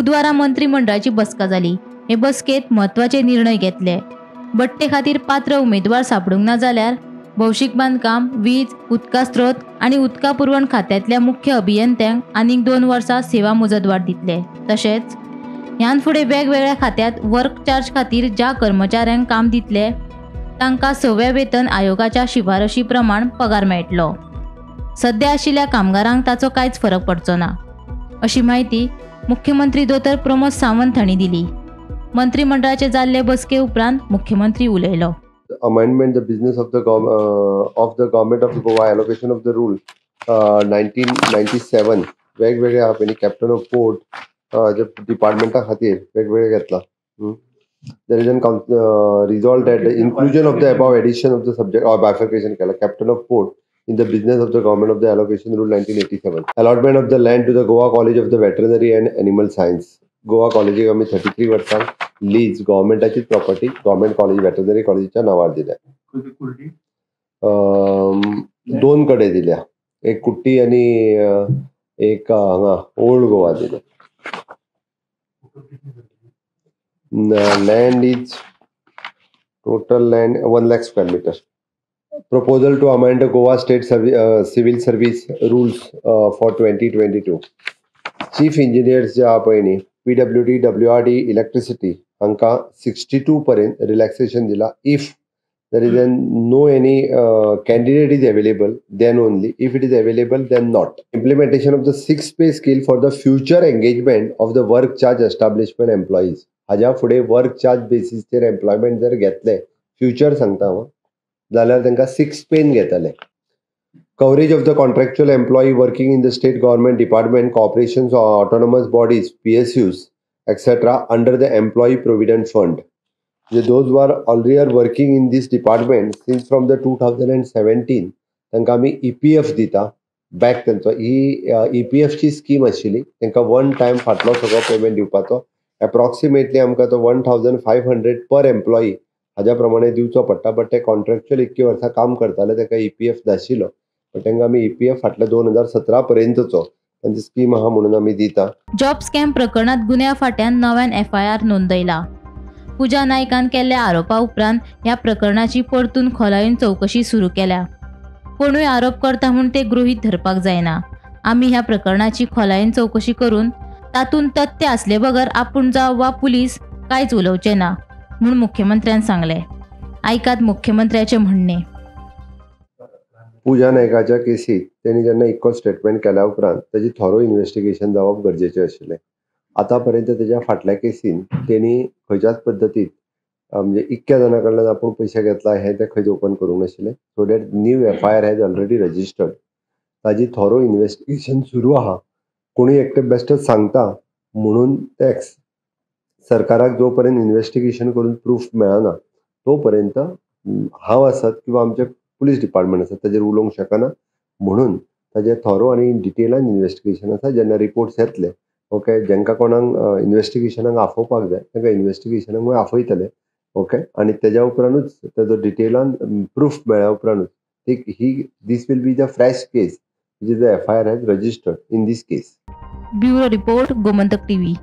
बुधवारा मंत्रिमंडळाची बसका जाली। हे बसकेत महत्वाचे निर्णय घेतले। बट्टे खातीर पात्र उमेदवार सापडूंक ना जाल्यार भौशीक बांदकाम, वीज, उदका स्त्रोत आणि उदका पुरवण खात्यातल्या मुख्य अभियंत्यांक आनीक 2 वर्सां सेवा मुजतवाड दितले। तशेंच ह्यान फुडें वेगवेगळ्या खात्यात वर्क चार्ज खातीर ज्या कर्मचाऱ्यांक काम दितले तांकां 6व्या वेतन आयोगाच्या शिफारशी प्रमाण पगार मेळटलो। सध्या आशिल्ल्या कामगारांक ताचो कांयच फरक पडचो ना, अशी माहिती मुख्यमंत्री दोतर प्रमोद सावंत हांणी दिली। मंत्रिमंडळाचे जाल्ले बसके उपरांत मुख्यमंत्री उलयलो। Amendment the business of the government of Goa allocation of the rule 1997 वेगवेगळ्या पयली कॅप्टन ऑफ पोर्ट डिपार्टमेंटा खातीर वेगवेगळे घेतला। There is an resolved that the inclusion of the above addition of the subject or bifurcation केला captain of port in the business of the government of the allocation rule 1987 allotment of the land to the Goa College of the Veterinary and Animal Science Goa कॉलेजीक आमी 33 वर्सां lease गव्हर्मेंटाची property government college veterinary कॉलेजीच्या नावार दिल्या। 2 कडे दिल्या, एक कुट्टी आणि एक हांगा ओल्ड गोवा दिल्या। Land is total land 1 lakh square metre. Proposal to amend Goa state civil service rules for 2022 chief engineers जे आहा पळय न्ही PWD, WRD, इलेक्ट्रिसिटी हांकां 62 पर्यंत रिलॅक्सेशन दिला। If there is no any candidate is available then only, if it is available then not. Implementation of the 6 pay scale for the future engagement of the work charge establishment employees. हाज्या फुडें work charge बेसिसचेर employment जर घेतले, future सांगता हांव, जाल्यार तांकां 6 pen घेतले। Coverage of the contractual employee working in the state government department, corporations or autonomous bodies, PSUs, etc. under the Employee Provident Fund. Those who are already working in this department since from the 2017, तांकां आमी EPF दिता back तांचो। ही EPF ची scheme आशिल्ली, तांकां one time फाटलो सगळो payment दिवपाचो। एप्रॉक्सिमेटली आमकां तो 1500 पर एम्प्लॉई हाज्या प्रमाणे दिवचो पडटा। बट ते कॉन्ट्रॅक्च्युअल इतकी वर्सां काम करताले ताका EPF नाशिल्लो, तांकां आमी EPF फाटल्या 2017 पर्यंतचो तांची स्कीम आहा म्हणून आमी दिता। जॉब स्कॅम प्रकरणात गुन्ह्या फाट्यान नव्यान FIR नोंदयला। पूजा नायकान केल्ल्या आरोपा उपरांत ह्या प्रकरणाची परतून खोलायेन चौकशी सुरू केल्या। कोणूय आरोप करता म्हूण ते गृहीत धरपाक जायना। आमी ह्या प्रकरणाची खोलायेन चौकशी करून तातूंत तथ्य आसले बगर आपूण जावं वा पुलीस कांयच उलोवचे ना म्हूण मुख्यमंत्र्यान सांगले। आयकात मुख्यमंत्र्याचे म्हणणे। पूजा नायकाच्या केसीत त्यांनी जेन्ना इको स्टेटमेंट केल्या उपरांत त्याची थॉरो इन्व्हेस्टिगेशन जावप गरजेचे आशिल्लें। आतां पर्यंत त्याच्या फाटल्या केसीन त्यांनी खंयच्याच पद्दतीन म्हणजे इतक्या जाणां कडल्यान आपूण पयशे घेतला हे ते खंयच ओपन करूंक नाशिल्लें। So that new FIR has already registered, ताजी थॉरो इन्व्हेस्टिगेशन सुरू आहा। कोणी एकटे बेश्टेच सांगता म्हणून ते सरकाराक जो पर्यंत इन्व्हेस्टिगेशन करून प्रूफ मेळना तो पर्यंत हांव आसत किंवा आमचे पुलीस डिपार्टमेंट आसा ताजेर उलोवंक शकना। म्हणून ताजे थॉरो आनी डिटेलान इन्व्हेस्टिगेशन आसा। जेन्ना रिपोर्ट्स येतले, ओके, जेंका कोणाक इन्व्हेस्टिगेशनाक आफोवपाक जाय तांकां इन्व्हेस्टिगेशनाक आफयतले, ओके, आनी तेज्या उपरांतूच ताजो डिटेलान प्रूफ मेळ्ळ्या उपरांतूच this will be the fresh case which is the FIR has registered in this case. Bureau report, Gomantak TV।